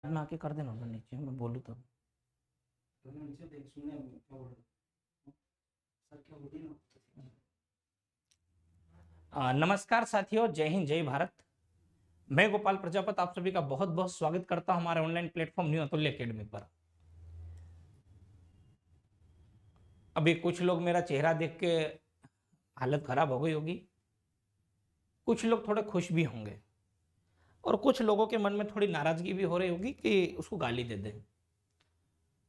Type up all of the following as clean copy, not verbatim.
में आके कर देना उधर नीचे, मैं बोलूँ तो। नमस्कार साथियों, जय हिंद जय भारत। मैं गोपाल प्रजापत आप सभी का बहुत बहुत स्वागत करता हूं हमारे ऑनलाइन प्लेटफॉर्म न्यू अतुल्य एकेडमी पर। अभी कुछ लोग मेरा चेहरा देख के हालत खराब हो गई होगी, कुछ लोग थोड़े खुश भी होंगे और कुछ लोगों के मन में थोड़ी नाराजगी भी हो रही होगी कि उसको गाली दे दें।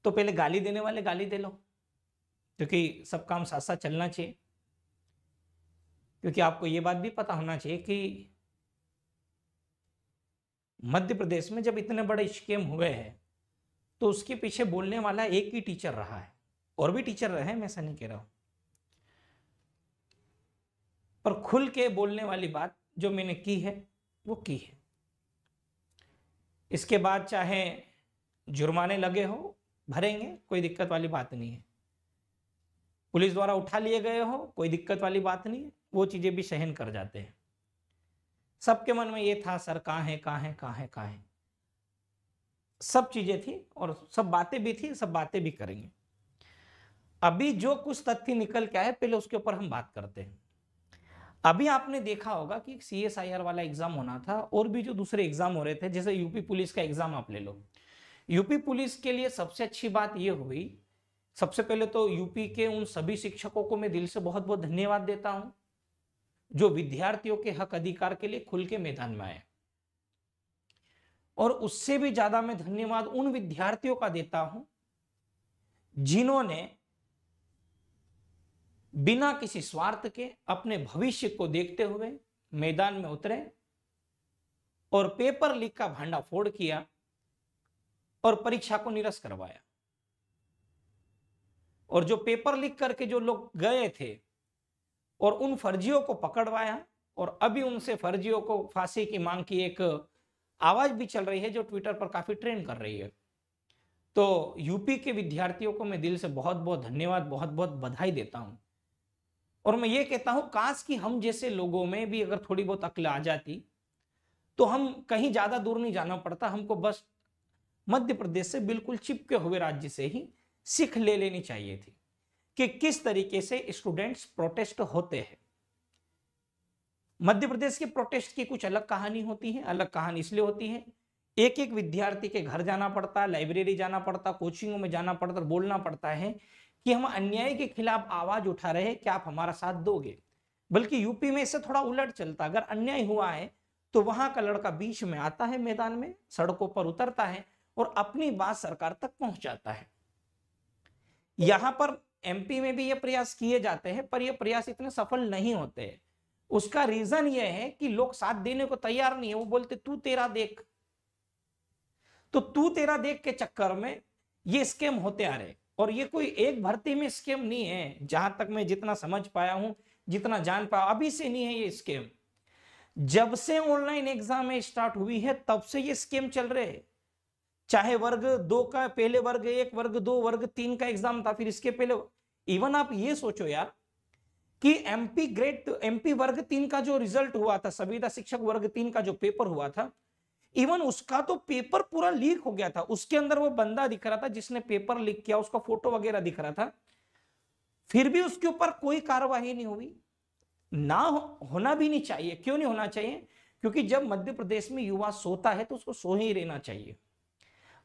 तो पहले गाली देने वाले गाली दे लो, क्योंकि सब काम साथ साथ चलना चाहिए। क्योंकि आपको ये बात भी पता होना चाहिए कि मध्य प्रदेश में जब इतने बड़े स्कैम हुए हैं तो उसके पीछे बोलने वाला एक ही टीचर रहा है, और भी टीचर रहे, मैं ऐसा नहीं कह रहा हूं, पर खुल के बोलने वाली बात जो मैंने की है वो की है। इसके बाद चाहे जुर्माने लगे हो, भरेंगे, कोई दिक्कत वाली बात नहीं है। पुलिस द्वारा उठा लिए गए हो, कोई दिक्कत वाली बात नहीं है, वो चीजें भी सहन कर जाते हैं। सबके मन में ये था, सर कहाँ है कहाँ है कहाँ है कहाँ है, सब चीजें थी और सब बातें भी थी, सब बातें भी करेंगे। अभी जो कुछ तथ्य निकल के आए पहले उसके ऊपर हम बात करते हैं। अभी आपने देखा होगा कि CSIR वाला एग्जाम होना था और भी जो दूसरे एग्जाम हो रहे थे, जैसे यूपी पुलिस का एग्जाम आप ले लो। यूपी पुलिस के लिए सबसे अच्छी बात यह हुई, सबसे पहले तो यूपी के उन सभी शिक्षकों को मैं दिल से बहुत बहुत धन्यवाद देता हूं जो विद्यार्थियों के हक अधिकार के लिए खुल के मैदान में आए। और उससे भी ज्यादा मैं धन्यवाद उन विद्यार्थियों का देता हूं जिन्होंने बिना किसी स्वार्थ के अपने भविष्य को देखते हुए मैदान में उतरे और पेपर लीक का भांडाफोड़ किया और परीक्षा को निरस्त करवाया। और जो पेपर लीक करके जो लोग गए थे और उन फर्जियों को पकड़वाया, और अभी उनसे फर्जियों को फांसी की मांग की एक आवाज भी चल रही है जो ट्विटर पर काफी ट्रेंड कर रही है। तो यूपी के विद्यार्थियों को मैं दिल से बहुत बहुत धन्यवाद, बहुत बहुत बधाई देता हूं। और मैं ये कहता हूं, काश कि हम जैसे लोगों में भी अगर थोड़ी बहुत अक्ल आ जाती तो हम कहीं ज्यादा दूर नहीं जाना पड़ता, हमको बस मध्य प्रदेश से बिल्कुल चिपके हुए राज्य से ही सीख ले लेनी चाहिए थी कि किस तरीके से स्टूडेंट्स प्रोटेस्ट होते हैं। मध्य प्रदेश के प्रोटेस्ट की कुछ अलग कहानी होती है। अलग कहानी इसलिए होती है, एक एक विद्यार्थी के घर जाना पड़ता है, लाइब्रेरी जाना पड़ता, कोचिंगों में जाना पड़ता, बोलना पड़ता है कि हम अन्याय के खिलाफ आवाज उठा रहे हैं, क्या आप हमारा साथ दोगे। बल्कि यूपी में इससे थोड़ा उलट चलता, अगर अन्याय हुआ है तो वहां का लड़का बीच में आता है, मैदान में सड़कों पर उतरता है और अपनी बात सरकार तक पहुंचाता है। यहां पर MP में भी ये प्रयास किए जाते हैं, पर ये प्रयास इतने सफल नहीं होते हैं। उसका रीजन ये है कि लोग साथ देने को तैयार नहीं है, वो बोलते तू तेरा देख। तो तू तेरा देख के चक्कर में ये स्कैम होते आ रहे, और ये कोई एक भर्ती में स्कैम नहीं है, जहां तक मैं जितना समझ पाया हूं, जितना जान पाया, अभी से नहीं है ये स्कैम। जब से ऑनलाइन एग्जाम स्टार्ट हुई है तब से ये स्कैम चल रहे हैं। चाहे वर्ग 2 का पहले वर्ग 1, वर्ग 2, वर्ग 3 का एग्जाम था, फिर इसके पहले इवन आप ये सोचो यार कि MP वर्ग 3 का जो रिजल्ट हुआ था, संविदा शिक्षक वर्ग 3 का जो पेपर हुआ था, इवन उसका तो पेपर पूरा लीक हो गया था। उसके अंदर वो बंदा दिख रहा था जिसने पेपर लीक किया, उसका फोटो वगैरह दिख रहा था, फिर भी उसके ऊपर कोई कार्रवाई नहीं हुई। ना होना भी नहीं चाहिए। क्यों नहीं होना चाहिए? क्योंकि जब मध्य प्रदेश में युवा सोता है तो उसको सो ही रहना चाहिए।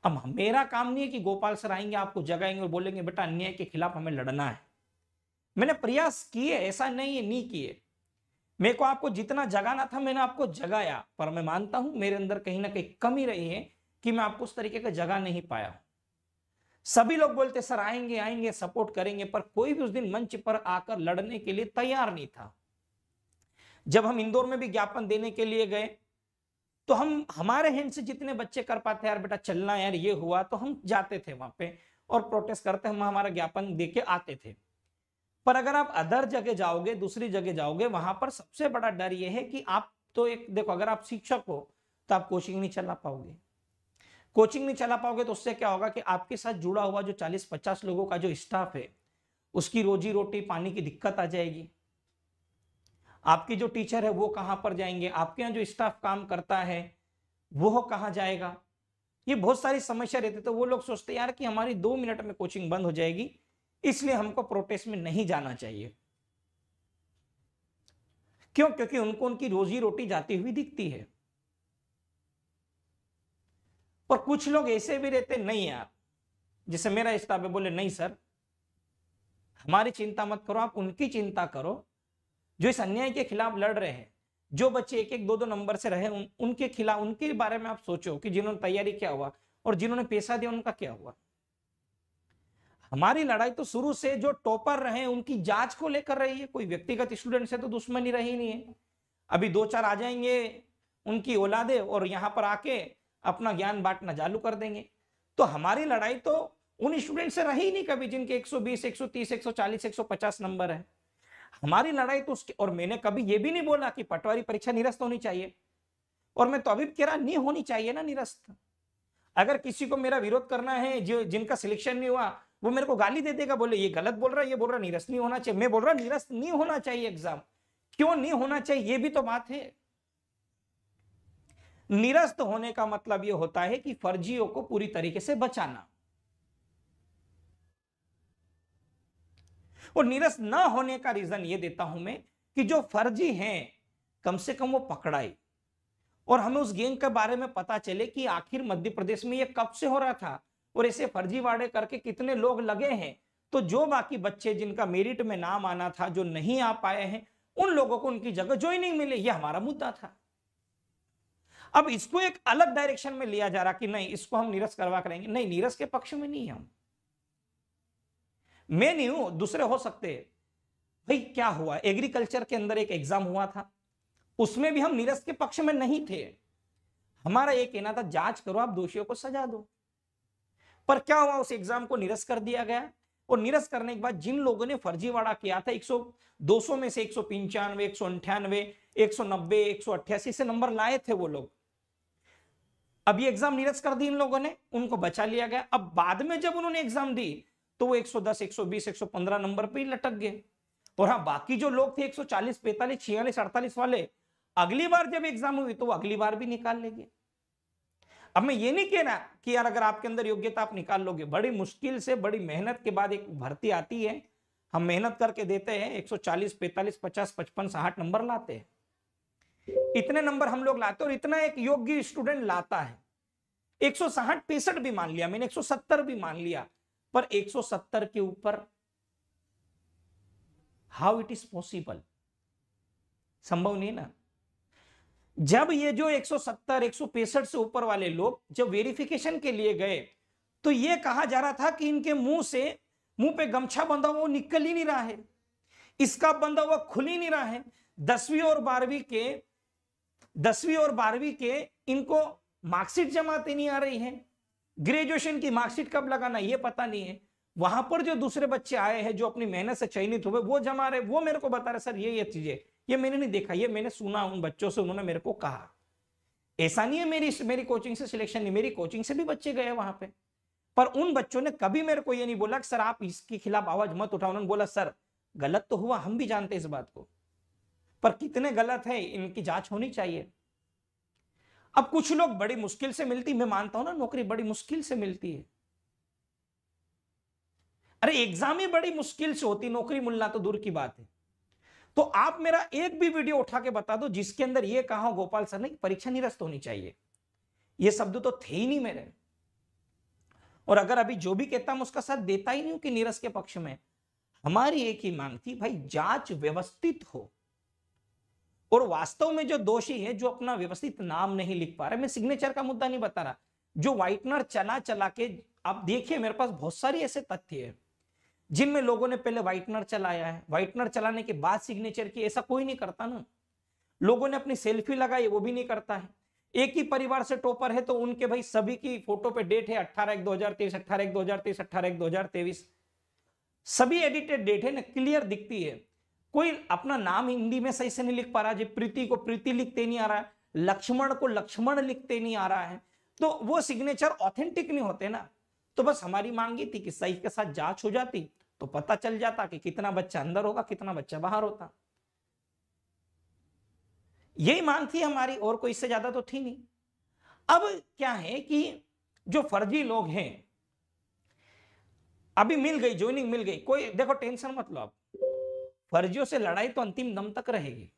अब मेरा काम नहीं है कि गोपाल सर आएंगे आपको जगाएंगे और बोलेंगे बेटा अन्याय के खिलाफ हमें लड़ना है। मैंने प्रयास किए, ऐसा नहीं है नहीं किए, मेरे को आपको जितना जगाना था मैंने आपको जगाया, पर मैं मानता हूं मेरे अंदर कहीं ना कहीं कमी रही है कि मैं आपको उस तरीके का जगा नहीं पाया। सभी लोग बोलते सर आएंगे आएंगे सपोर्ट करेंगे, पर कोई भी उस दिन मंच पर आकर लड़ने के लिए तैयार नहीं था। जब हम इंदौर में भी ज्ञापन देने के लिए गए तो हम हमारे हैंड से जितने बच्चे कर पाते यार बेटा चलना यार ये हुआ, तो हम जाते थे वहां पे और प्रोटेस्ट करते, हम हमारा ज्ञापन देके आते थे। पर अगर आप अदर जगह जाओगे, दूसरी जगह जाओगे, वहां पर सबसे बड़ा डर यह है कि आप तो एक देखो, अगर आप शिक्षक हो तो आप कोचिंग नहीं चला पाओगे। कोचिंग नहीं चला पाओगे तो उससे क्या होगा कि आपके साथ जुड़ा हुआ जो 40-50 लोगों का जो स्टाफ है उसकी रोजी रोटी पानी की दिक्कत आ जाएगी। आपकी जो टीचर है वो कहां पर जाएंगे, आपके यहाँ जो स्टाफ काम करता है वो कहां जाएगा। ये बहुत सारी समस्या रहती। तो वो लोग सोचते यार कि हमारी 2 मिनट में कोचिंग बंद हो जाएगी, इसलिए हमको प्रोटेस्ट में नहीं जाना चाहिए। क्यों? क्योंकि उनको उनकी रोजी रोटी जाती हुई दिखती है। और कुछ लोग ऐसे भी रहते, नहीं यार, जैसे मेरा स्टाफ है, बोले नहीं सर हमारी चिंता मत करो, आप उनकी चिंता करो जो इस अन्याय के खिलाफ लड़ रहे हैं। जो बच्चे 1-1, 2-2 नंबर से रहे उनके खिलाफ, उनके बारे में आप सोचो कि जिन्होंने तैयारी क्या हुआ और जिन्होंने पैसा दिया उनका क्या हुआ। हमारी लड़ाई तो शुरू से जो टॉपर रहे उनकी जांच को लेकर रही है। कोई व्यक्तिगत स्टूडेंट से तो दुश्मनी रही नहीं है। अभी 2-4 आ जाएंगे उनकी औलादे और यहां पर आके अपना ज्ञान बांटना चालू कर देंगे। तो हमारी लड़ाई तो उन स्टूडेंट से रही नहीं कभी जिनके 120, 130, 140, 150 नंबर है। हमारी लड़ाई तो उसके, और मैंने कभी ये भी नहीं बोला कि पटवारी परीक्षा निरस्त होनी चाहिए, और मैं तो अभी कह रहा नहीं होनी चाहिए ना निरस्त। अगर किसी को मेरा विरोध करना है, जो जिनका सिलेक्शन नहीं हुआ वो मेरे को गाली दे देगा, बोले ये गलत बोल रहा है, ये बोल रहा निरस्त नहीं होना चाहिए। मैं बोल रहा निरस्त नहीं होना चाहिए एग्जाम। क्यों नहीं होना चाहिए ये भी तो बात है। निरस्त होने का मतलब यह होता है कि फर्जियों को पूरी तरीके से बचाना, और निरस्त ना होने का रीजन यह देता हूं मैं कि जो फर्जी हैं कम से कम वो पकड़ाए, और हमें उस गैंग के बारे में पता चले कि आखिर मध्य प्रदेश में यह कब से हो रहा था और ऐसे फर्जीवाड़े करके कितने लोग लगे हैं। तो जो बाकी बच्चे जिनका मेरिट में नाम आना था, जो नहीं आ पाए हैं, उन लोगों को उनकी जगह ज्वाइनिंग मिले, यह हमारा मुद्दा था। अब इसको एक अलग डायरेक्शन में लिया जा रहा कि नहीं इसको हम निरस्त करवा करेंगे। नहीं, निरस्त के पक्ष में नहीं हम, मैं नहीं हूं, दूसरे हो सकते। भाई क्या हुआ, एग्रीकल्चर के अंदर एक एग्जाम हुआ था, उसमें भी हम निरस्त के पक्ष में नहीं थे। हमारा ये कहना था जांच करो, आप दोषियों को सजा दो। पर क्या हुआ, उस एग्जाम को निरस्त कर दिया गया, और निरस्त करने के बाद जिन लोगों ने फर्जीवाड़ा किया था 200 में से 195, 198, 190, 188 से नंबर लाए थे वो लोग। अब ये एग्जाम निरस्त कर दी इन लोगों ने, उनको बचा लिया गया। अब बाद में जब उन्होंने एग्जाम दी तो वो 110, 120, 115 नंबर पे ही लटक गए। और हाँ, बाकी जो लोग थे 140, 45, 46, 48 वाले, अगली बार जब एग्जाम हुई तो वो अगली बार भी निकाल लेंगे। अब मैं ये नहीं कह रहा कि यार अगर आपके अंदर योग्यता आप निकाल लोगे, बड़ी मुश्किल से बड़ी मेहनत के बाद एक भर्ती आती है, हम मेहनत करके देते हैं, 140, 45, 50, 55, 60 नंबर लाते हैं। इतने नंबर हम लोग लाते हैं और इतना एक योग्य स्टूडेंट लाता है। 160, 65 भी मान लिया मैंने, 170 भी मान लिया, पर 170 के ऊपर हाउ इट इज पॉसिबल, संभव नहीं है ना। जब ये जो 170, 165 से ऊपर वाले लोग जब वेरिफिकेशन के लिए गए तो ये कहा जा रहा था कि इनके मुंह पे गमछा बंधा हुआ निकल ही नहीं रहा है, इसका बंधा हुआ खुल ही नहीं रहा है। 10वीं और 12वीं के इनको मार्कशीट जमाते नहीं आ रही है, ग्रेजुएशन की मार्कशीट कब लगाना ये पता नहीं है। वहां पर जो दूसरे बच्चे आए हैं जो अपनी मेहनत से चयनित हुए वो जमा रहे, वो मेरे को बता रहे सर ये चीजें, ये मैंने नहीं देखा, ये मैंने सुना उन बच्चों से, उन्होंने मेरे को कहा। ऐसा नहीं है मेरी कोचिंग से सिलेक्शन नहीं, मेरी कोचिंग से भी बच्चे गए वहां पे, पर उन बच्चों ने कभी मेरे को ये नहीं बोला कि सर आप इसके खिलाफ आवाज मत उठाओ। उन्होंने बोला सर गलत तो हुआ, हम भी जानते इस बात को, पर कितने गलत है इनकी जांच होनी चाहिए। अब कुछ लोग बड़ी मुश्किल से मिलती, मैं मानता हूं ना नौकरी बड़ी मुश्किल से मिलती है, अरे एग्जाम ही बड़ी मुश्किल से होती, नौकरी मिलना तो दूर की बात है। तो आप मेरा एक भी वीडियो उठा के बता दो जिसके अंदर ये कहा हो गोपाल सर ने परीक्षा निरस्त होनी चाहिए, ये शब्द तो थे ही नहीं मेरे। और अगर अभी जो भी कहता हूं उसका साथ देता ही नहीं हूं कि निरस्त के पक्ष में। हमारी एक ही मांग थी भाई जांच व्यवस्थित हो, और वास्तव में जो दोषी है जो अपना व्यवस्थित नाम नहीं लिख पा रहे, मैं सिग्नेचर का मुद्दा नहीं बता रहा, जो व्हाइटनर चला के, आप देखिए मेरे पास बहुत सारी ऐसे तथ्य है जिनमें लोगों ने पहले व्हाइटनर चलाया है, व्हाइटनर चलाने के बाद सिग्नेचर की, ऐसा कोई नहीं करता ना। लोगों ने अपनी सेल्फी लगाई, वो भी नहीं करता है। एक ही परिवार से टॉपर है तो उनके भाई सभी की फोटो पे डेट है 18/1/2023, 18/1/2023, 18/1/2023, सभी एडिटेड डेट है ना, क्लियर दिखती है। कोई अपना नाम हिंदी में सही से नहीं लिख पा रहा, जी प्रीति को प्रीति लिखते नहीं आ रहा है, लक्ष्मण को लक्ष्मण लिखते नहीं आ रहा है, तो वो सिग्नेचर ऑथेंटिक नहीं होते ना। तो बस हमारी मांगी थी कि सही के साथ जांच हो जाती तो पता चल जाता कि कितना बच्चा अंदर होगा, कितना बच्चा बाहर होता। यही मांग थी हमारी, और कोई इससे ज्यादा तो थी नहीं। अब क्या है कि जो फर्जी लोग हैं, अभी मिल गई ज्वाइनिंग, मिल गई, कोई देखो टेंशन मत लो आप, फर्जियों से लड़ाई तो अंतिम दम तक रहेगी,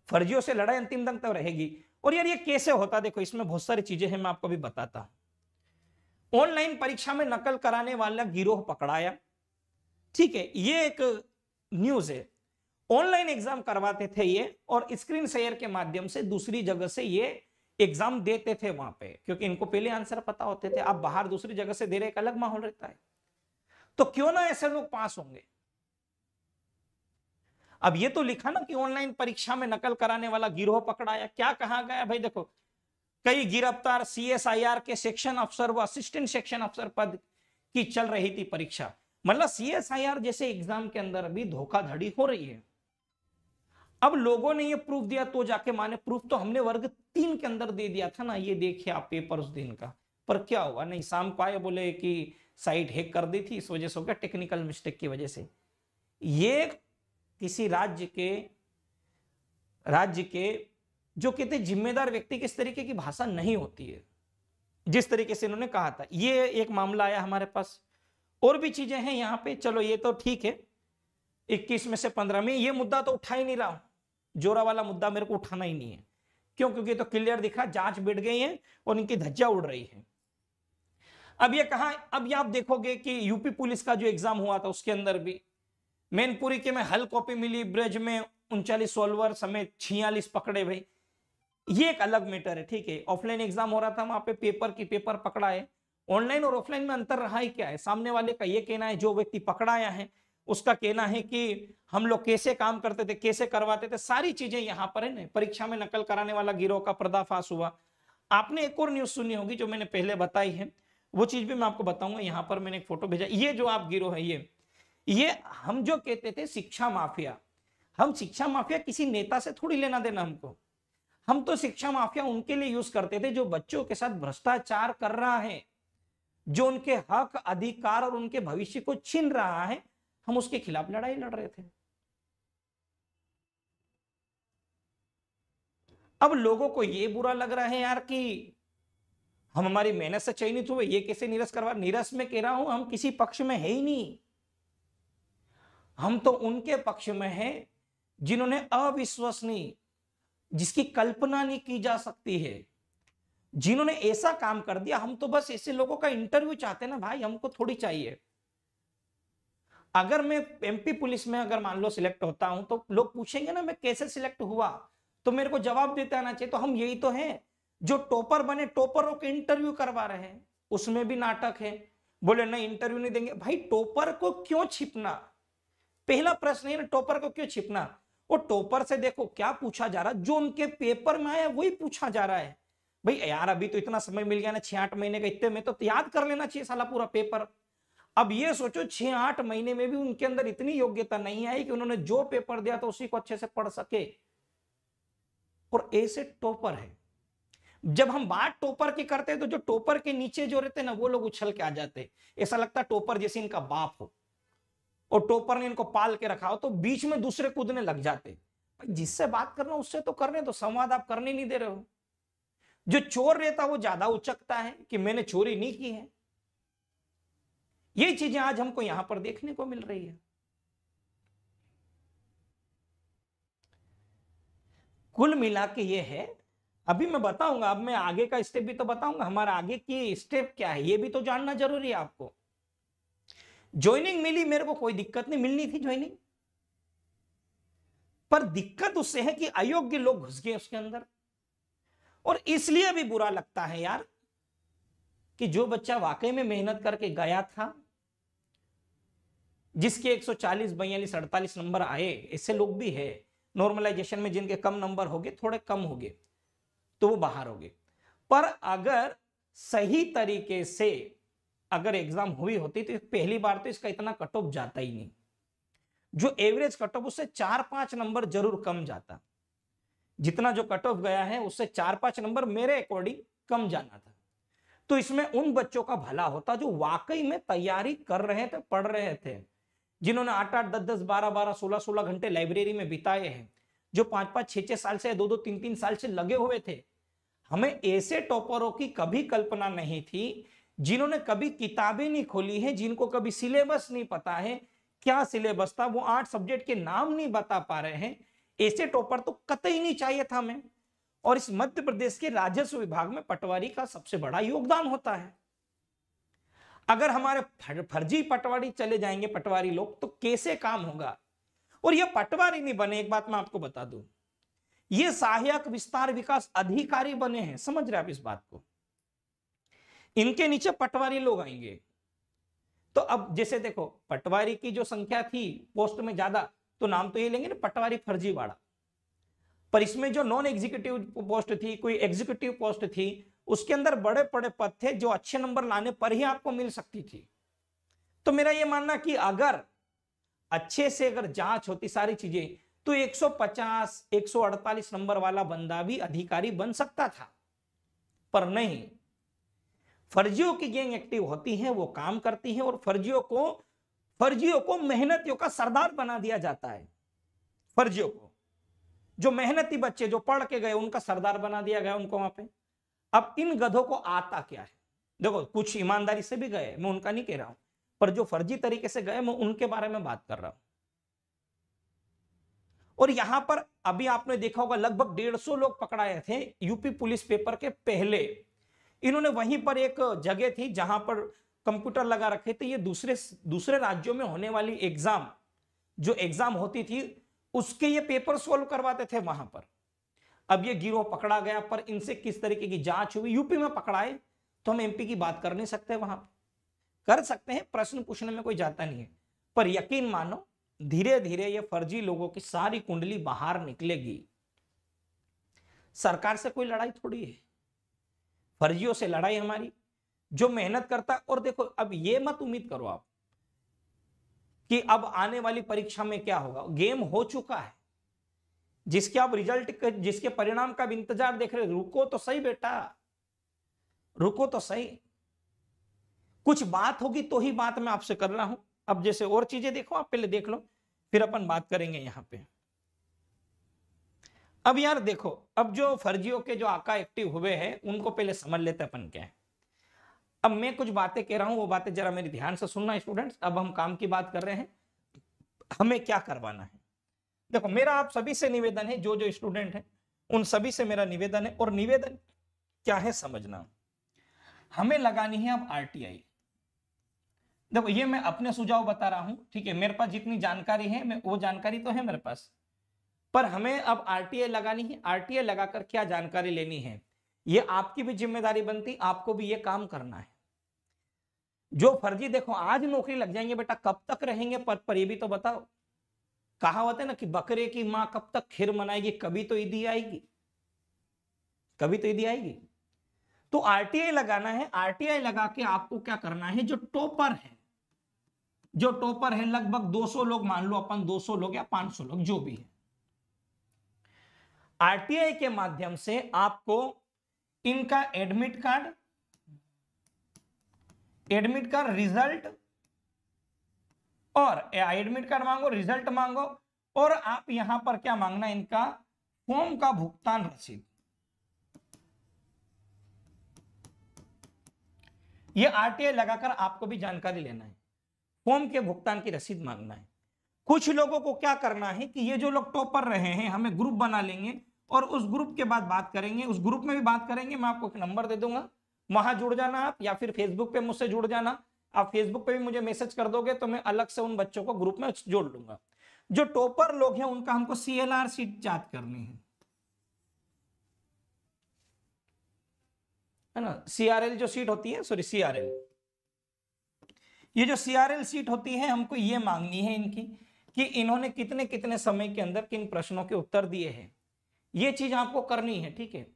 फर्जियों से लड़ाई अंतिम दम तक रहेगी। और यार ये कैसे होता, देखो इसमें बहुत सारी चीजें हैं, मैं आपको भी बताता हूं। ऑनलाइन परीक्षा में नकल कराने वाला गिरोह पकड़ाया, ठीक है, ये एक न्यूज है। ऑनलाइन एग्जाम करवाते थे ये, और स्क्रीन शेयर के माध्यम से दूसरी जगह से ये एग्जाम देते थे वहां पे, क्योंकि इनको पहले आंसर पता होते थे। आप बाहर दूसरी जगह से दे रहे, एक अलग माहौल रहता है, तो क्यों ना ऐसे लोग पास होंगे। अब ये तो लिखा ना कि ऑनलाइन परीक्षा में नकल कराने वाला गिरोह पकड़ाया, क्या कहा गया भाई, देखो कई गिरफ्तार सीएसआईआर के सेक्शन अफसर व असिस्टेंट सेक्शन अफसर पद की चल रही थी परीक्षा। मतलब सीएसआईआर जैसे एग्जाम के अंदर भी धोखाधड़ी हो रही है। अब लोगों ने ये प्रूफ दिया तो जाके माने, प्रूफ तो हमने वर्ग 3 के अंदर दे दिया था ना, ये देखिए आप पेपर उस दिन का, पर क्या हुआ नहीं, शाम को आए बोले कि साइट हैक कर दी थी, इस वजह से हो गया, टेक्निकल मिस्टेक की वजह से। ये किसी राज्य के जो कहते जिम्मेदार व्यक्ति की इस तरीके की भाषा नहीं होती है, जिस तरीके से इन्होंने कहा था। ये एक मामला आया हमारे पास, और भी चीजें हैं यहाँ पे, चलो ये तो ठीक है। 21 में से 15 में ये मुद्दा तो उठा ही नहीं रहा हूं, जोरा वाला मुद्दा मेरे को उठाना ही नहीं है, क्यों, क्योंकि तो क्लियर दिखा, जांच बिड़ गई है और इनकी धज्जियां उड़ रही है। अब ये कहा, अब ये आप देखोगे कि यूपी पुलिस का जो एग्जाम हुआ था उसके अंदर भी मैनपुरी के में हल कॉपी मिली, ब्रज में 39 सॉल्वर समेत 46 पकड़े भाई। ये एक अलग मैटर है, ठीक है। ऑफलाइन एग्जाम हो रहा था वहां पे, पेपर पकड़ा है। ऑनलाइन और ऑफलाइन में अंतर रहा ही क्या है, सामने वाले का ये कहना है, जो व्यक्ति पकड़ाया है उसका कहना है कि हम लोग कैसे काम करते थे, कैसे करवाते थे, सारी चीजें यहां पर है ना। परीक्षा में नकल कराने वाला गिरोह का पर्दाफाश हुआ। आपने एक और न्यूज सुनी होगी जो मैंने पहले बताई है, वो चीज भी मैं आपको बताऊंगा। यहां पर मैंने एक फोटो भेजा, ये जो आप गिरोह है, ये हम जो कहते थे शिक्षा माफिया, हम शिक्षा माफिया किसी नेता से थोड़ी लेना देना हमको, हम तो शिक्षा माफिया उनके लिए यूज करते थे जो बच्चों के साथ भ्रष्टाचार कर रहा है, जो उनके हक अधिकार और उनके भविष्य को छीन रहा है, हम उसके खिलाफ लड़ाई लड़ रहे थे। अब लोगों को यह बुरा लग रहा है यार कि हम हमारी मेहनत से चयनित हुए, ये कैसे निरस्त करवा, निरस्त में कह रहा हूं, हम किसी पक्ष में है ही नहीं, हम तो उनके पक्ष में हैं जिन्होंने अविश्वसनीय, जिसकी कल्पना नहीं की जा सकती है, जिन्होंने ऐसा काम कर दिया। हम तो बस ऐसे लोगों का इंटरव्यू चाहते हैं ना भाई, हमको थोड़ी चाहिए। अगर मैं एमपी पुलिस में अगर मान लो सिलेक्ट होता हूं तो लोग पूछेंगे ना मैं कैसे सिलेक्ट हुआ, तो मेरे को जवाब देते आना चाहिए। तो हम यही तो हैं जो टॉपर बने, टॉपरों के इंटरव्यू करवा रहे हैं, उसमें भी नाटक है। बोले नहीं इंटरव्यू नहीं देंगे, भाई टॉपर को क्यों छिपना, पहला प्रश्न है ना, टॉपर को क्यों छिपना। और टॉपर से देखो क्या पूछा जा रहा है, जो उनके पेपर में आया वही पूछा जा रहा है। भाई यार अभी तो इतना समय मिल गया ना, 6-8 महीने का, इतने में तो याद कर लेना चाहिए साला पूरा पेपर। अब ये सोचो 6-8 महीने में भी उनके अंदर इतनी योग्यता नहीं आई कि उन्होंने जो पेपर दिया था उसी को अच्छे से पढ़ सके, और ऐसे टॉपर है। जब हम बात टॉपर की करते हैं तो जो टॉपर के नीचे जो रहते हैं ना, वो लोग उछल के आ जाते हैं। ऐसा लगता है टॉपर जैसे इनका बाप हो और टॉपर ने इनको पाल के रखा हो, तो बीच में दूसरे कूदने लग जाते। जिससे बात करना उससे तो करने दो, संवाद आप करने नहीं दे रहे हो। जो चोर रहता वो ज्यादा उचकता है कि मैंने चोरी नहीं की है। ये चीजें आज हमको यहां पर देखने को मिल रही है। कुल मिला के ये है, अभी मैं बताऊंगा, अब मैं आगे का स्टेप भी तो बताऊंगा, हमारा आगे की स्टेप क्या है ये भी तो जानना जरूरी है आपको। ज्वाइनिंग मिली मेरे को, कोई दिक्कत नहीं, मिलनी थी ज्वाइनिंग, पर दिक्कत उससे है कि अयोग्य लोग घुस गए उसके अंदर। और इसलिए भी बुरा लगता है यार कि जो बच्चा वाकई में मेहनत करके गया था, जिसके 140, 42, 48 नंबर आए, ऐसे लोग भी है नॉर्मलाइजेशन में जिनके कम नंबर हो गए, थोड़े कम हो गए तो वो बाहर हो गए। पर अगर सही तरीके से अगर एग्जाम हुई होती तो पहली बार तो इसका इतना कट ऑफ जाता ही नहीं। जो एवरेज कट ऑफ उससे 4-5 नंबर जरूर कम जाता। जितना जो कट ऑफ गया है उससे 4-5 नंबर मेरे अकॉर्डिंग कम जाना था। तो इसमें उन बच्चों का भला होता जो वाकई में तैयारी कर रहे थे, पढ़ रहे थे, जिन्होंने 8-8, 10-10, 12-12, 16-16 घंटे लाइब्रेरी में बिताए हैं, जो 5-5, 6-6 साल से, 2-2, 3-3 साल से लगे हुए थे। हमें ऐसे टॉपरों की कभी कल्पना नहीं थी जिन्होंने कभी किताबें नहीं खोली है, जिनको कभी सिलेबस नहीं पता है, क्या सिलेबस था, वो 8 सब्जेक्ट के नाम नहीं बता पा रहे हैं। ऐसे टॉपर तो कतई नहीं चाहिए था हमें। और इस मध्य प्रदेश के राजस्व विभाग में पटवारी का सबसे बड़ा योगदान होता है। अगर हमारे फर्जी पटवारी चले जाएंगे, पटवारी लोग, तो कैसे काम होगा। और ये पटवारी नहीं बने, एक बात मैं आपको बता दूं, ये सहायक विस्तार विकास अधिकारी बने हैं। समझ रहे आप इस बात को? इनके नीचे पटवारी लोग आएंगे। तो अब जैसे देखो, पटवारी की जो संख्या थी पोस्ट में ज्यादा, तो नाम तो ये लेंगे ना, पटवारी फर्जीवाड़ा। पर इसमें जो नॉन एग्जीक्यूटिव पोस्ट थी, कोई एग्जीक्यूटिव पोस्ट थी, उसके अंदर बड़े बड़े पद थे जो अच्छे नंबर लाने पर ही आपको मिल सकती थी। तो मेरा यह मानना कि अगर अच्छे से अगर जांच होती सारी चीजें, तो 150 148 नंबर वाला बंदा भी अधिकारी बन सकता था। पर नहीं, फर्जियों की गैंग एक्टिव होती है, वो काम करती है, और फर्जियों को मेहनतियों का सरदार बना दिया जाता है। फर्जियों को, जो मेहनती बच्चे जो पढ़ के गए, उनका सरदार बना दिया गया उनको वहां पे। अब इन गधों को आता क्या है? देखो, कुछ ईमानदारी से भी गए, मैं उनका नहीं कह रहा हूं, पर जो फर्जी तरीके से गए, मैं उनके बारे में बात कर रहा हूं। और यहां पर अभी आपने देखा होगा, लगभग 150 लोग पकड़ाए थे यूपी पुलिस पेपर के पहले। इन्होंने वहीं पर एक जगह थी जहां पर कंप्यूटर लगा रखे थे, ये दूसरे राज्यों में होने वाली एग्जाम, जो एग्जाम होती थी, उसके ये पेपर सोल्व करवाते थे वहां पर। अब ये गिरोह पकड़ा गया, पर इनसे किस तरीके की जांच हुई, यूपी में पकड़ाए, तो हम एमपी की बात कर नहीं सकते। वहां कर सकते हैं, प्रश्न पूछने में कोई जाता नहीं है, पर यकीन मानो धीरे धीरे ये फर्जी लोगों की सारी कुंडली बाहर निकलेगी। सरकार से कोई लड़ाई थोड़ी है, फर्जियों से लड़ाई हमारी, जो मेहनत करता है। और देखो, अब ये मत उम्मीद करो आप कि अब आने वाली परीक्षा में क्या होगा, गेम हो चुका है। जिसके आप रिजल्ट, जिसके परिणाम का इंतजार देख रहे, रुको तो सही बेटा, रुको तो सही। कुछ बात होगी तो ही बात मैं आपसे कर रहा हूं। अब जैसे और चीजें देखो, आप पहले देख लो, फिर अपन बात करेंगे यहां पे। अब यार देखो, अब जो फर्जियों के जो आका एक्टिव हुए हैं, उनको पहले समझ लेते अपन क्या है। अब मैं कुछ बातें कह रहा हूं, वो बातें जरा मेरी ध्यान से सुनना स्टूडेंट्स। अब हम काम की बात कर रहे हैं, हमें क्या करवाना है। देखो, मेरा आप सभी से निवेदन है, जो जो स्टूडेंट है उन सभी से मेरा निवेदन है, और निवेदन क्या है समझना। हमें लगानी है अब आरटीआई। देखो, ये मैं अपने सुझाव बता रहा हूं, ठीक है, मेरे पास जितनी जानकारी है, मैं वो जानकारी तो है मेरे पास, पर हमें अब आरटीआई लगानी है। आरटीआई लगाकर क्या जानकारी लेनी है, ये आपकी भी जिम्मेदारी बनती, आपको भी ये काम करना है। जो फर्जी, देखो आज नौकरी लग जाएंगे बेटा, कब तक रहेंगे पद पर, ये भी तो बताओ। कहावत है ना कि बकरे की मां कब तक खीर मनाएगी, कभी तो ईदी आएगी, कभी तो ईदी आएगी। तो आरटीआई लगाना है। आरटीआई लगा के आपको क्या करना है, जो टॉपर है, जो टॉपर है, लगभग 200 लोग मान लो अपन, 200 लोग या 500 लोग जो भी है, आरटीआई के माध्यम से आपको इनका एडमिट कार्ड रिजल्ट, और एडमिट कार्ड मांगो, रिजल्ट मांगो, और आप यहां पर क्या मांगना, इनका फॉर्म का भुगतान रसीद। ये आरटीआई लगाकर आपको भी जानकारी लेना है, फॉर्म के भुगतान की रसीद मांगना है। कुछ लोगों को क्या करना है कि ये जो लोग टॉपर रहे हैं, हमें ग्रुप बना लेंगे, और उस ग्रुप के बाद बात करेंगे, उस ग्रुप में भी बात करेंगे। मैं आपको एक नंबर दे दूंगा, वहां जुड़ जाना आप, या फिर फेसबुक पे मुझसे जुड़ जाना। आप फेसबुक पे भी मुझे मैसेज कर दोगे तो मैं अलग से उन बच्चों को ग्रुप में जोड़ लूंगा। जो टॉपर लोग हैं उनका हमको सीएलआर सीट जांच करनी है ना। सीआरएल जो सीट होती है, सॉरी सीआरएल, ये जो सीआरएल सीट होती है, हमको ये मांगनी है इनकी, कि इन्होंने कितने कितने समय के अंदर किन प्रश्नों के उत्तर दिए हैं। ये चीज आपको करनी है, ठीक है।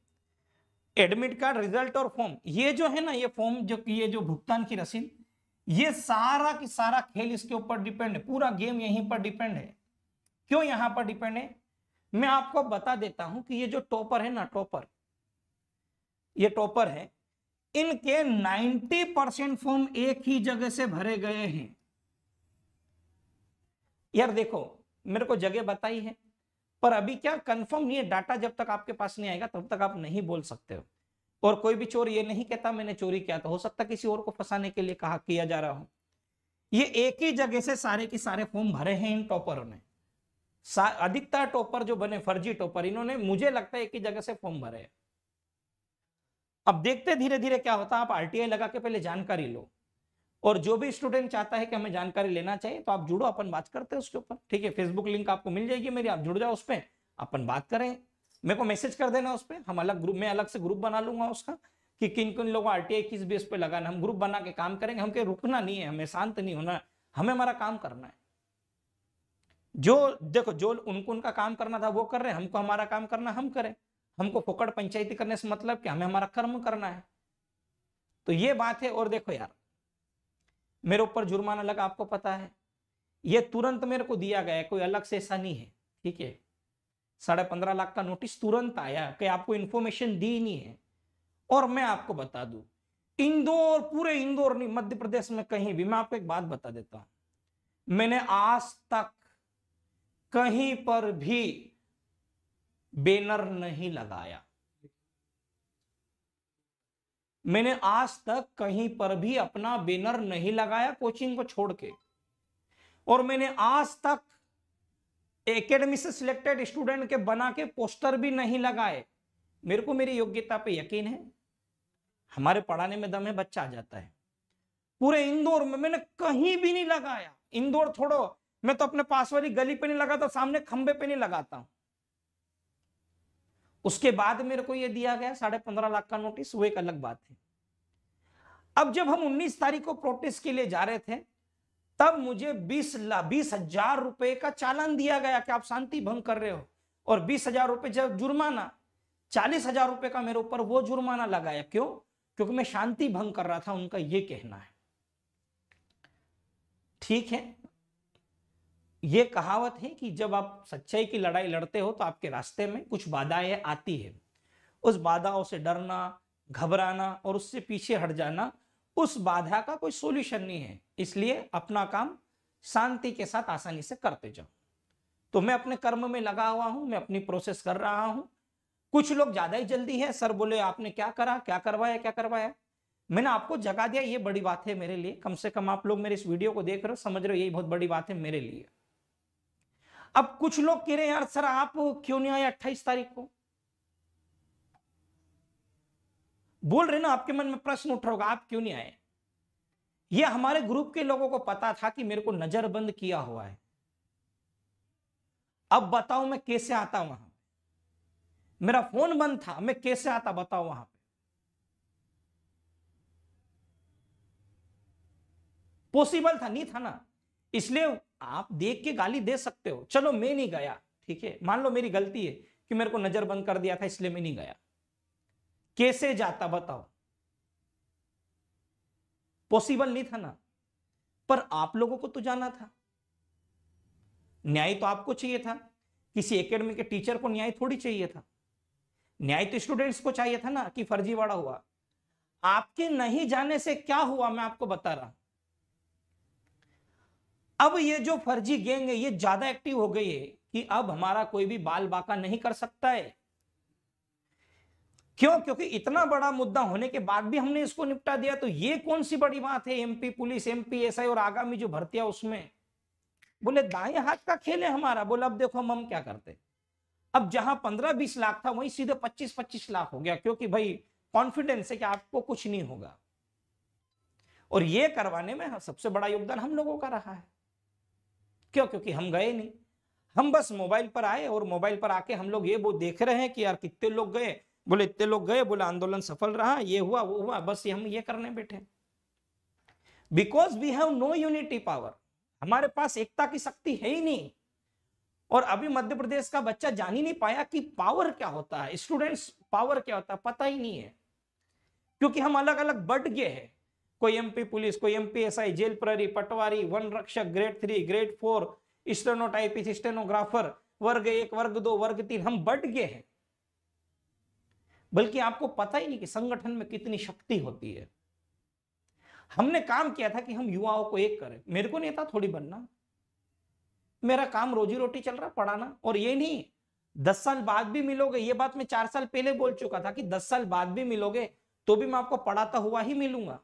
एडमिट कार्ड, रिजल्ट और फॉर्म, ये जो है ना, ये फॉर्म, जो ये जो भुगतान की रसीद, ये सारा की सारा खेल इसके ऊपर डिपेंड है, पूरा गेम यहीं पर डिपेंड है। क्यों यहां पर डिपेंड है, मैं आपको बता देता हूं कि ये जो टॉपर है ना, टॉपर, ये टॉपर है, इनके 90% फॉर्म एक ही जगह से भरे गए हैं। यार देखो, मेरे को जगह बताई है, पर अभी क्या कंफर्म नहीं है, डाटा जब तक आपके पास नहीं आएगा तब तक आप नहीं बोल सकते हो। और कोई भी चोर ये नहीं कहता मैंने चोरी किया, तो हो सकता किसी और को फंसाने के लिए कहा किया जा रहा हो। ये एक ही जगह से सारे के सारे फॉर्म भरे हैं इन टॉपरों ने। अधिकतर टॉपर जो बने फर्जी टॉपर, इन्होंने मुझे लगता है एक ही जगह से फॉर्म भरे हैं। अब देखते धीरे धीरे क्या होता है। आप आरटीआई लगा के पहले जानकारी लो, और जो भी स्टूडेंट चाहता है कि हमें जानकारी लेना चाहिए तो आप जुड़ो, अपन बात करते हैं उसके ऊपर, ठीक है। फेसबुक लिंक आपको मिल जाएगी मेरी, आप जुड़ जाओ उस पर, अपन बात करें। मेरे को मैसेज कर देना उस पर, हम अलग ग्रुप में अलग से ग्रुप बना लूंगा उसका, कि किन किन लोगों आरटीआई किस बेस पे लगाना। हम ग्रुप बना के काम करेंगे, हमके रुकना नहीं है, हमें शांत नहीं होना, हमें हमारा काम करना है। जो देखो, जो उनको उनका काम करना था वो कर रहे हैं, हमको हमारा काम करना हम करें। हमको फोकट पंचायती करने से मतलब क्या, हमें हमारा कर्म करना है। तो ये बात है। और देखो यार, मेरे ऊपर जुर्माना लगा, आपको पता है, ये तुरंत मेरे को दिया गया है, कोई अलग से ऐसा नहीं है, ठीक है। 15.5 लाख का नोटिस तुरंत आया कि आपको इंफॉर्मेशन दी नहीं है। और मैं आपको बता दूं, इंदौर, पूरे इंदौर नहीं, मध्य प्रदेश में कहीं भी, मैं आपको एक बात बता देता हूं, मैंने आज तक कहीं पर भी बैनर नहीं लगाया। मैंने आज तक कहीं पर भी अपना बैनर नहीं लगाया कोचिंग को छोड़ के। और मैंने आज तक एकेडमी से सिलेक्टेड स्टूडेंट के बना के पोस्टर भी नहीं लगाए। मेरे को मेरी योग्यता पे यकीन है, हमारे पढ़ाने में दम है, बच्चा आ जाता है। पूरे इंदौर में मैंने कहीं भी नहीं लगाया। इंदौर छोड़ो, मैं तो अपने पास वाली गली पे नहीं लगाता, सामने खंबे पे नहीं लगाता हूं। उसके बाद मेरे को यह दिया गया 15.5 लाख का नोटिस, वो एक अलग बात है। अब जब हम 19 तारीख को प्रोटेस्ट के लिए जा रहे थे, तब मुझे 20,000 रुपए का चालान दिया गया कि आप शांति भंग कर रहे हो। और 20,000 रुपए जब जुर्माना, 40,000 रुपए का मेरे ऊपर वो जुर्माना लगाया। क्यों? क्योंकि मैं शांति भंग कर रहा था, उनका ये कहना है। ठीक है, ये कहावत है कि जब आप सच्चाई की लड़ाई लड़ते हो तो आपके रास्ते में कुछ बाधाएं आती है। उस बाधाओं से डरना, घबराना और उससे पीछे हट जाना, उस बाधा का कोई सॉल्यूशन नहीं है। इसलिए अपना काम शांति के साथ आसानी से करते जाओ। तो मैं अपने कर्म में लगा हुआ हूं, मैं अपनी प्रोसेस कर रहा हूं। कुछ लोग ज्यादा ही जल्दी है, सर बोले आपने क्या करा, क्या करवाया, क्या करवाया। मैंने आपको जगा दिया, ये बड़ी बात है मेरे लिए। कम से कम आप लोग मेरे इस वीडियो को देख रहे हो, समझ रहे हो, यही बहुत बड़ी बात है मेरे लिए। अब कुछ लोग कह रहे हैं यार सर आप क्यों नहीं आए 28 तारीख को, बोल रहे ना, आपके मन में प्रश्न उठ रहा होगा आप क्यों नहीं आए। ये हमारे ग्रुप के लोगों को पता था कि मेरे को नजरबंद किया हुआ है। अब बताओ मैं कैसे आता वहां, मेरा फोन बंद था, मैं कैसे आता बताओ वहां पे। पॉसिबल था? नहीं था ना। इसलिए आप देख के गाली दे सकते हो, चलो मैं नहीं गया, ठीक है, मान लो मेरी गलती है कि मेरे को नजरबंद कर दिया था इसलिए मैं नहीं गया। कैसे जाता बताओ? पॉसिबल नहीं था ना। पर आप लोगों को तो जाना था, न्याय तो आपको चाहिए था। किसी एकेडमी के टीचर को न्याय थोड़ी चाहिए था, न्याय तो स्टूडेंट्स को चाहिए था ना कि फर्जीवाड़ा हुआ। आपके नहीं जाने से क्या हुआ मैं आपको बता रहा हूं। अब ये जो फर्जी गैंग है ये ज्यादा एक्टिव हो गई है कि अब हमारा कोई भी बाल बाका नहीं कर सकता है। क्यों? क्योंकि इतना बड़ा मुद्दा होने के बाद भी हमने इसको निपटा दिया, तो ये कौन सी बड़ी बात है। एमपी पुलिस, एमपी एसआई और आगामी जो भर्तियां उसमें, बोले दाएं हाथ का खेल है हमारा। बोले अब देखो हम क्या करते। अब जहां 15-20 लाख था वहीं सीधे 25-25 लाख हो गया, क्योंकि भाई कॉन्फिडेंस है कि आपको कुछ नहीं होगा। और ये करवाने में सबसे बड़ा योगदान हम लोगों का रहा है। क्यों? क्योंकि हम गए नहीं, हम बस मोबाइल पर आए और मोबाइल पर आके हम लोग ये वो देख रहे हैं कि यार कितने लोग गए। बोले इतने लोग गए, बोले आंदोलन सफल रहा, ये हुआ वो हुआ, बस हम ये करने बैठे। Because we have no unity power, हमारे पास एकता की शक्ति है ही नहीं। और अभी मध्य प्रदेश का बच्चा जान ही नहीं पाया कि पावर क्या होता है, स्टूडेंट्स पावर क्या होता है, पता ही नहीं है। क्योंकि हम अलग अलग बट गए हैं, कोई एमपी पुलिस, कोई एमपी एसआई, जेल प्रहरी, पटवारी, वन रक्षक, ग्रेड 3, ग्रेड 4, स्टेनोटाइपिस्ट, स्टेनोग्राफर, वर्ग 1, वर्ग 2, वर्ग 3, हम बट गए हैं। बल्कि आपको पता ही नहीं कि संगठन में कितनी शक्ति होती है। हमने काम किया था कि हम युवाओं को एक करें। मेरे को नेता थोड़ी बनना, मेरा काम रोजी रोटी चल रहा पढ़ाना। और ये नहीं 10 साल बाद भी मिलोगे, ये बात मैं 4 साल पहले बोल चुका था कि 10 साल बाद भी मिलोगे तो भी मैं आपको पढ़ाता हुआ ही मिलूंगा।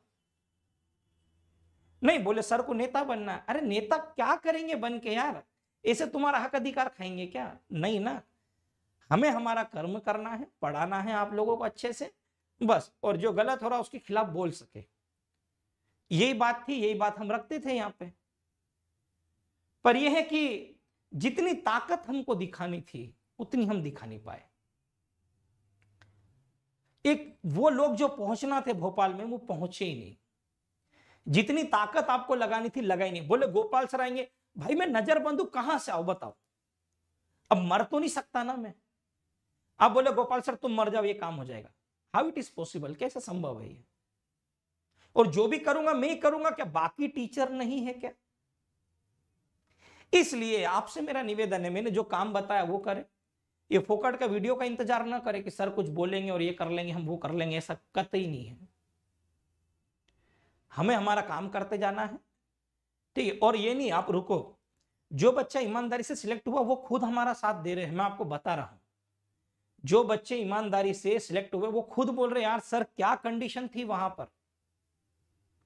नहीं बोले सर को नेता बनना है। अरे नेता क्या करेंगे बन के यार, ऐसे तुम्हारा हक अधिकार खाएंगे क्या? नहीं ना, हमें हमारा कर्म करना है, पढ़ाना है आप लोगों को अच्छे से बस, और जो गलत हो रहा है उसके खिलाफ बोल सके, यही बात थी, यही बात हम रखते थे यहां पे। पर यह है कि जितनी ताकत हमको दिखानी थी उतनी हम दिखा नहीं पाए। एक वो लोग जो पहुंचना थे भोपाल में वो पहुंचे ही नहीं, जितनी ताकत आपको लगानी थी लगाई नहीं। बोले गोपाल सर आएंगे, भाई मैं नजरबंद हूं, कहां से आओ बताओ, अब मर तो नहीं सकता ना मैं। आप बोले गोपाल सर तुम मर जाओ ये काम हो जाएगा, हाउ इट इज पॉसिबल, कैसे संभव है ये? और जो भी करूंगा मैं ही करूंगा क्या, बाकी टीचर नहीं है क्या? इसलिए आपसे मेरा निवेदन है, मैंने जो काम बताया वो करें, ये फोकट का वीडियो का इंतजार ना करें कि सर कुछ बोलेंगे और ये कर लेंगे हम वो कर लेंगे, ऐसा कतई नहीं है। हमें हमारा काम करते जाना है, ठीक है। और ये नहीं आप रुको, जो बच्चा ईमानदारी से सिलेक्ट हुआ वो खुद हमारा साथ दे रहे हैं, मैं आपको बता रहा हूं, जो बच्चे ईमानदारी से सिलेक्ट हुए वो खुद बोल रहे यार सर क्या कंडीशन थी वहां पर,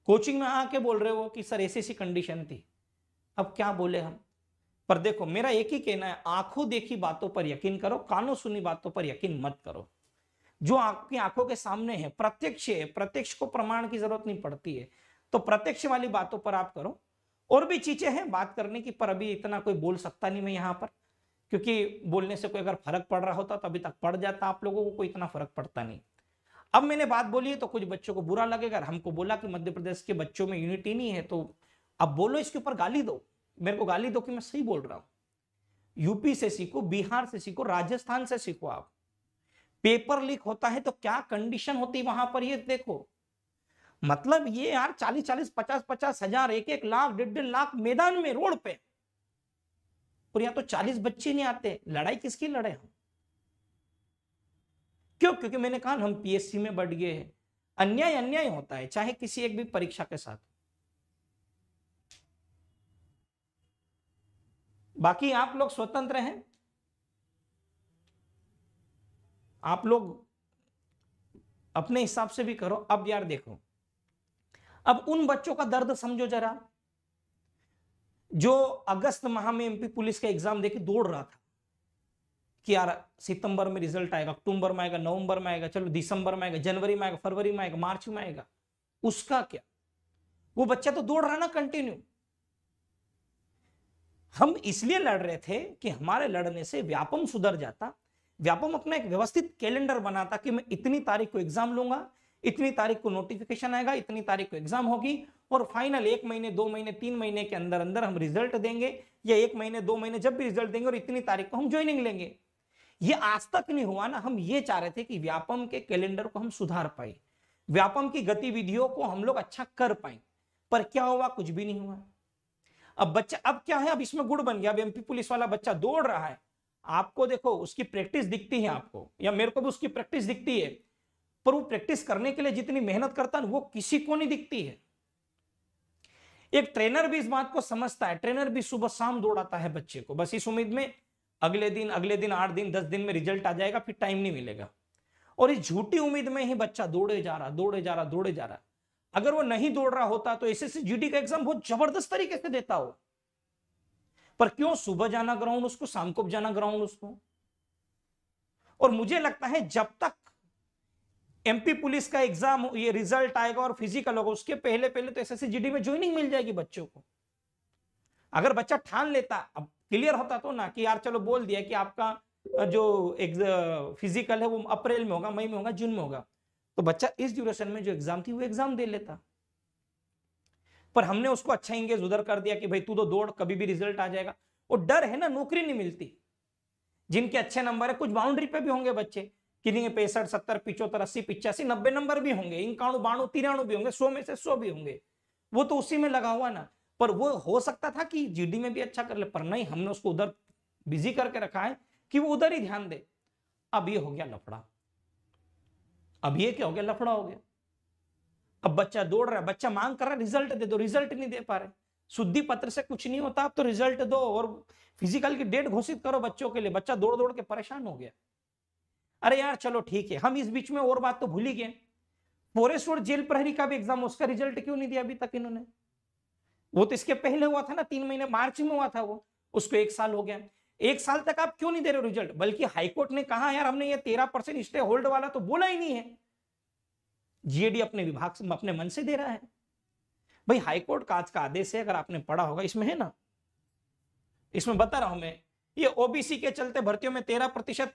कोचिंग में आके बोल रहे हो कि सर ऐसी ऐसी कंडीशन थी। अब क्या बोले हम? पर देखो मेरा एक ही कहना है, आंखों देखी बातों पर यकीन करो, कानों सुनी बातों पर यकीन मत करो। जो आपकी आंखों के सामने है, प्रत्यक्ष है, प्रत्यक्ष को प्रमाण की जरूरत नहीं पड़ती है, तो प्रत्यक्ष वाली बातों पर आप करो। और भी चीजें हैं बात करने की, पर अभी इतना कोई बोल सकता नहीं मैं यहां पर, क्योंकि बोलने से कोई अगर फर्क पड़ रहा होता तो अभी तक पड़ जाता, आप लोगों को कोई इतना फर्क पड़ता नहीं। अब मैंने बात बोली है तो कुछ बच्चों को बुरा लगेगा, हमको बोला कि मध्य प्रदेश के बच्चों में यूनिटी नहीं है, तो अब बोलो इसके ऊपर गाली दो, मेरे को गाली दो कि मैं सही बोल रहा हूं। यूपी से सीखो, बिहार से सीखो, राजस्थान से सीखो। आप पेपर लीक होता है तो क्या कंडीशन होती है वहां पर, ये देखो। मतलब ये यार 40-40, 50-50 हजार, 1-1 लाख, 1.5 लाख मैदान में रोड पे, और यहाँ तो 40 बच्चे नहीं आते, लड़ाई किसकी लड़े हम? क्यों? क्योंकि मैंने कहा हम पीएससी में बढ़ गए हैं। अन्याय अन्याय होता है चाहे किसी एक भी परीक्षा के साथ। बाकी आप लोग स्वतंत्र हैं, आप लोग अपने हिसाब से भी करो। अब यार देखो, अब उन बच्चों का दर्द समझो जरा, जो अगस्त माह में एमपी पुलिस का एग्जाम देके दौड़ रहा था कि यार सितंबर में रिजल्ट आएगा, अक्टूबर में आएगा, नवंबर में आएगा, चलो दिसंबर में आएगा, जनवरी में आएगा, फरवरी में आएगा, मार्च में आएगा, उसका क्या? वो बच्चा तो दौड़ रहा ना कंटिन्यू। हम इसलिए लड़ रहे थे कि हमारे लड़ने से व्यापम सुधर जाता, व्यापम अपना एक व्यवस्थित कैलेंडर बनाता कि मैं इतनी तारीख को एग्जाम लूंगा, इतनी तारीख को नोटिफिकेशन आएगा, इतनी तारीख को एग्जाम होगी, और फाइनल 1 महीने 2 महीने 3 महीने के अंदर अंदर हम रिजल्ट देंगे, या 1 महीने 2 महीने जब भी रिजल्ट देंगे, और इतनी तारीख को हम ज्वाइनिंग लेंगे। ये आज तक नहीं हुआ ना। हम ये चाह रहे थे कि व्यापम के कैलेंडर को हम सुधार पाए, व्यापम की गतिविधियों को हम लोग अच्छा कर पाए, पर क्या हुआ? कुछ भी नहीं हुआ। अब बच्चा, अब क्या है, अब इसमें गुड़ बन गया। अब एमपी पुलिस वाला बच्चा दौड़ रहा है, आपको देखो उसकी प्रैक्टिस दिखती है, आपको या मेरे को भी उसकी प्रैक्टिस दिखती है, पर वो प्रैक्टिस करने के लिए जितनी मेहनत करता है वो किसी को नहीं दिखती है। एक ट्रेनर भी इस बात को समझता है, ट्रेनर भी सुबह शाम दौड़ाता है बच्चे को, बस इस उम्मीद में अगले दिन 8 दिन 10 दिन में रिजल्ट आ जाएगा, फिर टाइम नहीं मिलेगा। और इस झूठी उम्मीद में ही बच्चा दौड़े जा रहा, दौड़े जा रहा, दौड़े जा रहा। अगर वो नहीं दौड़ रहा होता तो एसएससी जीडी का एग्जाम बहुत जबरदस्त तरीके से देता हो, पर क्यों सुबह जाना ग्राउंड उसको, शाम को जाना ग्राउंड उसको। और मुझे लगता है जब तक एमपी पुलिस का एग्जाम, ये रिजल्ट आएगा और फिजिकल होगा, उसके पहले पहले तो एसएससी जीडी में ज्वाइनिंग मिल जाएगी बच्चों को। अगर बच्चा ठान लेता, अब क्लियर होता तो ना कि यार चलो बोल दिया कि आपका जो फिजिकल है वो अप्रैल में होगा, मई में होगा, जून में होगा, तो बच्चा इस ड्यूरेशन में जो एग्जाम थी वो एग्जाम दे लेता। पर हमने उसको अच्छा इंगेज उधर कर दिया कि भाई तू तो दौड़, कभी भी रिजल्ट आ जाएगा। और डर है ना, नौकरी नहीं मिलती। जिनके अच्छे नंबर है, कुछ बाउंड्री पे भी होंगे बच्चे, किन्हीं 65, 70, 75, 80, 85, 90 नंबर भी होंगे, 91, 92, 93 भी होंगे, 100 में से 100 भी होंगे, वो तो उसी में लगा हुआ ना। पर वो हो सकता था कि जीडी में भी अच्छा कर ले, पर नहीं, हमने उसको उधर बिजी करके रखा है कि वो उधर ही ध्यान दे। अब ये हो गया लफड़ा, अब ये क्या हो गया? लफड़ा हो गया। अब बच्चा दौड़ रहा है, बच्चा मांग कर रहा है रिजल्ट दे दो, रिजल्ट नहीं दे पा रहे। शुद्धि पत्र से कुछ नहीं होता, अब तो रिजल्ट दो और फिजिकल की डेट घोषित करो बच्चों के लिए। बच्चा दौड़ दौड़ के परेशान हो गया। अरे यार चलो ठीक है, हम इस बीच में और बात तो भूल ही गए, फॉरेस्ट और जेल प्रहरी का भी एग्जाम, उसका रिजल्ट क्यों नहीं दिया अभी तक इन्होंने? वो तो इसके पहले हुआ था ना, 3 महीने, मार्च में हुआ था वो, उसको 1 साल हो गया। 1 साल तक आप क्यों नहीं दे रहे हो रिजल्ट? बल्कि हाईकोर्ट ने कहा यार हमने ये 13% स्टे होल्ड वाला तो बोला ही नहीं है, जीएडी अपने विभाग से अपने मन से दे रहा है। भाई हाईकोर्ट का आज का आदेश है, अगर आपने पढ़ा होगा, इसमें है ना, इसमें बता रहा हूं मैं, ये ओबीसी के चलते भर्तियों में 13%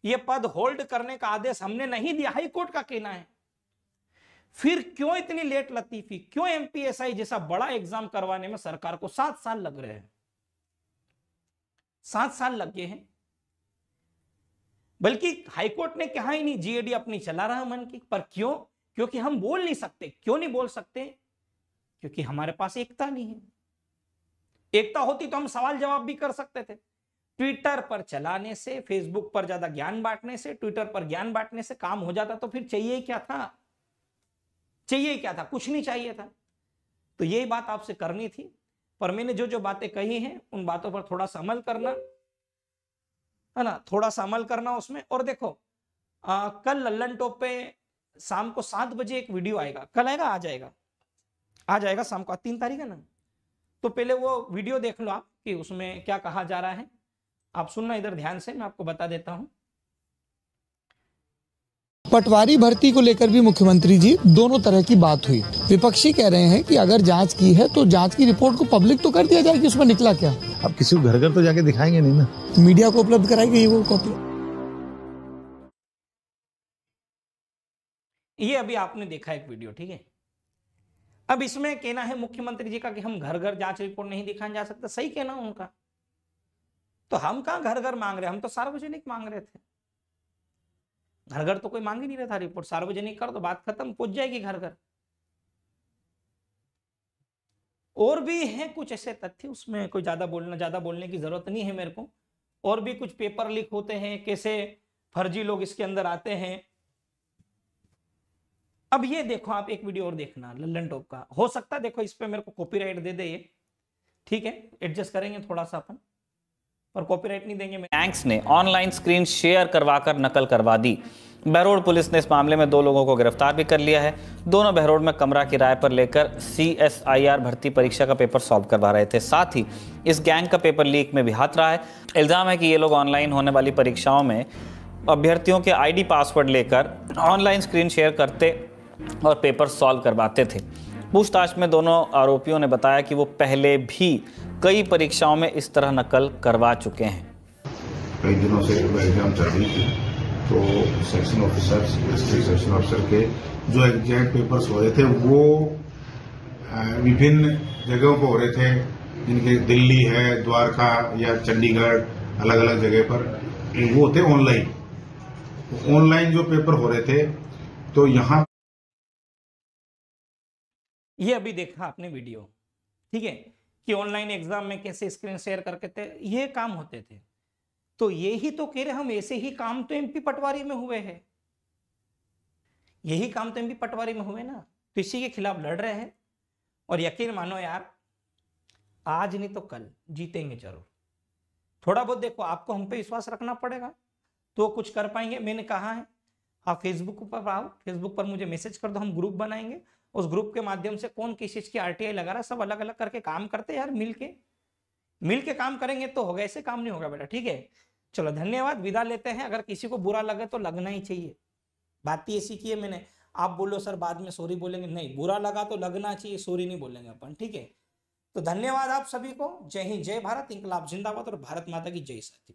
ये पद होल्ड करने का आदेश हमने नहीं दिया, हाईकोर्ट का कहना है। फिर क्यों इतनी लेट लतीफी, क्यों एमपीएसआई जैसा बड़ा एग्जाम करवाने में सरकार को 7 साल लग रहे हैं? 7 साल लग गए हैं। बल्कि हाईकोर्ट ने कहा ही नहीं, जीएडी अपनी चला रहा है मन की। पर क्यों? क्योंकि हम बोल नहीं सकते। क्यों नहीं बोल सकते? क्योंकि हमारे पास एकता नहीं है। एकता होती तो हम सवाल जवाब भी कर सकते थे। ट्विटर पर चलाने से, फेसबुक पर ज्यादा ज्ञान बांटने से, ट्विटर पर ज्ञान बांटने से काम हो जाता, तो फिर चाहिए क्या था? चाहिए क्या था? कुछ नहीं चाहिए था। तो यही बात आपसे करनी थी। पर मैंने जो जो बातें कही हैं उन बातों पर थोड़ा सा अमल करना है ना, थोड़ा सा अमल करना उसमें। और देखो कल लल्लन टॉप पे शाम को 7 बजे एक वीडियो आएगा। कल आएगा? आ जाएगा शाम को, 3 तारीख है ना। तो पहले वो वीडियो देख लो आप कि उसमें क्या कहा जा रहा है। आप सुनना इधर ध्यान से, मैं आपको बता देता हूं। पटवारी भर्ती को लेकर भी मुख्यमंत्री जी दोनों तरह की बात हुई। विपक्षी कह रहे हैं कि अगर जांच की है तो जांच की रिपोर्ट को पब्लिक तो कर दिया जाए कि उसमें निकला क्या। अब किसी को घर घर तो जाके दिखाएंगे नहीं ना, मीडिया को उपलब्ध कराएंगे वो कॉपी। ये अभी आपने देखा एक वीडियो, ठीक है। अब इसमें कहना है मुख्यमंत्री जी का कि हम घर घर जांच रिपोर्ट नहीं दिखाने जा सकते। सही कहना उनका। तो हम कहां घर घर मांग रहे, हम तो सार्वजनिक मांग रहे थे। घर घर तो कोई मांग ही नहीं रहा था रिपोर्ट। सार्वजनिक कर दो, बात खत्म, पहुंच जाएगी घर घर। और भी है कुछ ऐसे तथ्य, उसमें कोई ज्यादा बोलने की जरूरत नहीं है मेरे को। और भी कुछ पेपर लीक होते हैं, कैसे फर्जी लोग इसके अंदर आते हैं। अब ये देखो, आप एक वीडियो और देखना लल्लन टॉप का। हो सकता है देखो इस पे मेरे को कॉपीराइट दे दे ये, ठीक है, एडजस्ट करेंगे थोड़ा सा अपन, पर कॉपीराइट नहीं देंगे। गैंग्स ने ऑनलाइन स्क्रीन शेयर करवाकर नकल करवा दी। बहरोड़ पुलिस ने इस मामले में 2 लोगों को गिरफ्तार भी कर लिया है। दोनों बहरोड़ में कमरा किराए पर लेकर CSIR भर्ती परीक्षा का पेपर सॉल्व करवा रहे थे। साथ ही इस गैंग का पेपर लीक में भी हाथ रहा है। इल्जाम है कि ये लोग ऑनलाइन होने वाली परीक्षाओं में अभ्यर्थियों के ID पासवर्ड लेकर ऑनलाइन स्क्रीन शेयर करते और पेपर सॉल्व करवाते थे। पूछताछ में दोनों आरोपियों ने बताया कि वो पहले भी कई परीक्षाओं में इस तरह नकल करवा चुके हैं। कई दिनों से एग्जाम चल रही थी, तो section officers, district section officer के जो एग्जाम पेपर्स हो रहे थे वो विभिन्न जगहों पर हो रहे थे, जिनके दिल्ली है, द्वारका या चंडीगढ़, अलग अलग जगह पर वो थे ऑनलाइन जो पेपर हो रहे थे। तो यहाँ ये अभी देखा आपने वीडियो, ठीक है, कि ऑनलाइन एग्जाम में कैसे स्क्रीन शेयर करके थे, ये काम होते थे। तो ये ही तो कह रहे हम, ऐसे ही काम तो एमपी पटवारी में हुए हैं। यही काम तो एमपी पटवारी में हुए ना, तो इसी के खिलाफ लड़ रहे हैं। और यकीन मानो यार, आज नहीं तो कल जीतेंगे जरूर। थोड़ा बहुत देखो, आपको हम पे विश्वास रखना पड़ेगा तो कुछ कर पाएंगे। मैंने कहा है आप फेसबुक पर आओ, फेसबुक पर मुझे मैसेज कर दो, हम ग्रुप बनाएंगे। उस ग्रुप के माध्यम से कौन किस चीज की RTI लगा रहा है, सब अलग अलग करके काम करते हैं यार। मिल के काम करेंगे तो होगा, ऐसे काम नहीं होगा बेटा, ठीक है। चलो धन्यवाद, विदा लेते हैं। अगर किसी को बुरा लगे तो लगना ही चाहिए, बात ही ऐसी की है मैंने। आप बोलो सर बाद में सॉरी बोलेंगे, नहीं, बुरा लगा तो लगना चाहिए, सॉरी नहीं बोलेंगे अपन, ठीक है। तो धन्यवाद आप सभी को। जय हिंद, जय भारत, इंकलाब जिंदाबाद और भारत माता की जय। साथी।